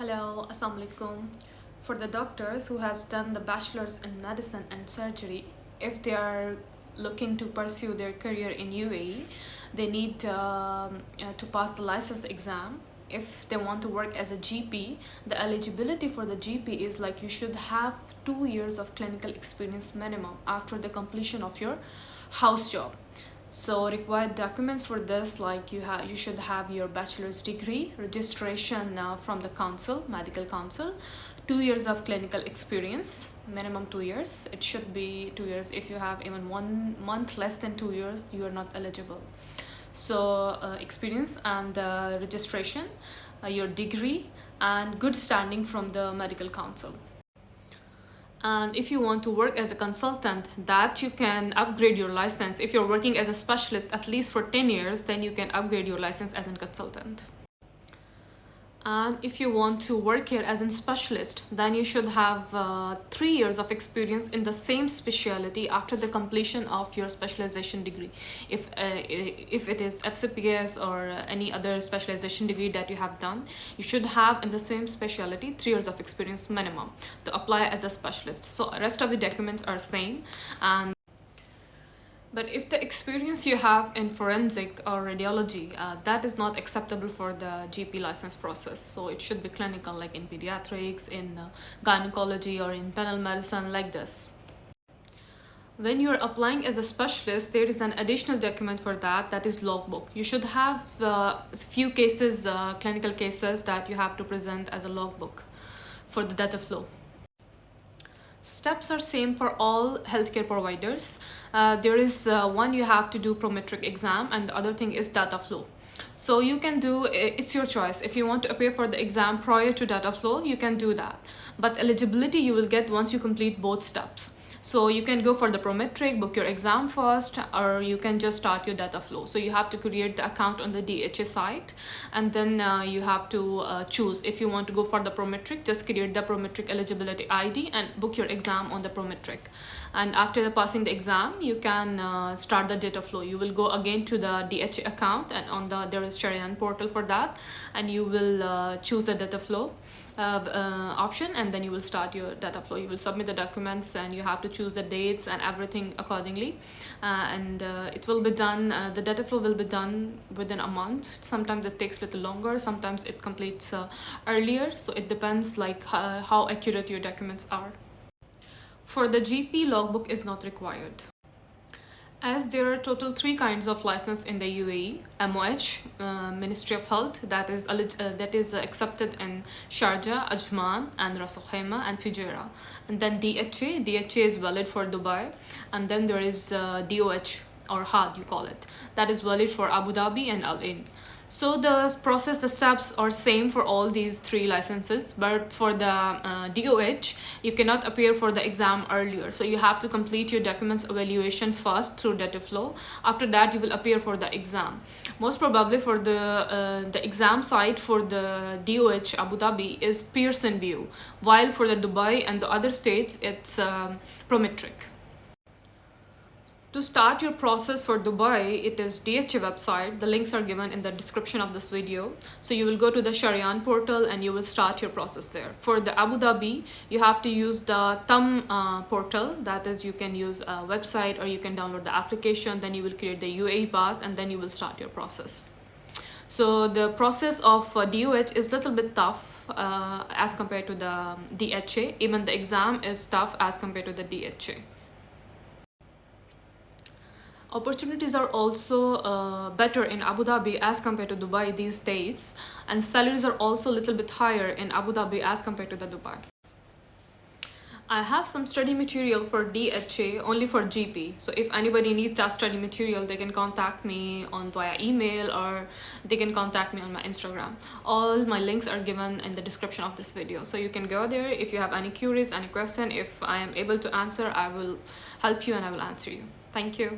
Hello, Assalamu alaikum. For the doctors who has done the bachelor's in medicine and surgery, if they are looking to pursue their career in UAE, they need to pass the license exam. If they want to work as a GP, the eligibility for the GP is like you should have 2 years of clinical experience minimum after the completion of your house job. So required documents for this, like you should have your bachelor's degree, registration from the council, medical council, 2 years of clinical experience, minimum 2 years. It should be 2 years. If you have even 1 month less than 2 years, you are not eligible. So experience and registration, your degree, and good standing from the medical council. And if you want to work as a consultant, that you can upgrade your license. If you're working as a specialist at least for 10 years, then you can upgrade your license as a consultant. And if you want to work here as a specialist, then you should have 3 years of experience in the same specialty after the completion of your specialization degree. If it is FCPS or any other specialization degree that you have done, you should have in the same specialty 3 years of experience minimum to apply as a specialist. So rest of the documents are same. But if the experience you have in forensic or radiology, that is not acceptable for the GP license process. So it should be clinical, like in pediatrics, in gynecology, or internal medicine, like this. When you're applying as a specialist, there is an additional document for that, that is logbook. You should have a few cases, clinical cases that you have to present as a logbook for the data flow. Steps are same for all healthcare providers. There is one you have to do prometric exam, and the other thing is data flow. So you can do, it's your choice. If you want to appear for the exam prior to data flow, you can do that. But eligibility you will get once you complete both steps. So you can go for the prometric, book your exam first, or you can just start your data flow. So you have to create the account on the DHA site, and then you have to choose. If you want to go for the prometric, just create the prometric eligibility ID and book your exam on the prometric. And after passing the exam, you can start the data flow. You will go again to the DHA account, and on there is Sharian portal for that, and you will choose the data flow option, and then you will start your data flow. You will submit the documents, and you have to choose the dates and everything accordingly, and it will be done, the data flow will be done within a month. Sometimes it takes a little longer, sometimes it completes earlier, so it depends like how accurate your documents are. For the GP, logbook is not required. As there are total 3 kinds of license in the UAE: MOH, Ministry of Health, that is accepted in Sharjah, Ajman, and Ras Al Khaimah, and Fujairah. And then DHA is valid for Dubai. And then there is DOH, or HAD you call it, that is valid for Abu Dhabi and Al Ain. So the process, the steps are same for all these 3 licenses, but for the DOH, you cannot appear for the exam earlier. So you have to complete your documents evaluation first through data flow. After that, you will appear for the exam. Most probably for the exam site for the DOH Abu Dhabi is Pearson View, while for the Dubai and the other states, it's Prometric. To start your process for Dubai, it is DHA website. The links are given in the description of this video. So you will go to the Sharian portal and you will start your process there. For the Abu Dhabi, you have to use the TUM portal. That is, you can use a website, or you can download the application. Then you will create the UAE pass, and then you will start your process. So the process of DOH is a little bit tough as compared to the DHA. Even the exam is tough as compared to the DHA. Opportunities are also better in Abu Dhabi as compared to Dubai these days, and salaries are also a little bit higher in Abu Dhabi as compared to the Dubai. I have some study material for DHA only for GP. So if anybody needs that study material, they can contact me via email, or they can contact me on my Instagram. All my links are given in the description of this video. So you can go there. If you have any queries, any question, if I am able to answer, I will help you and I will answer you. Thank you.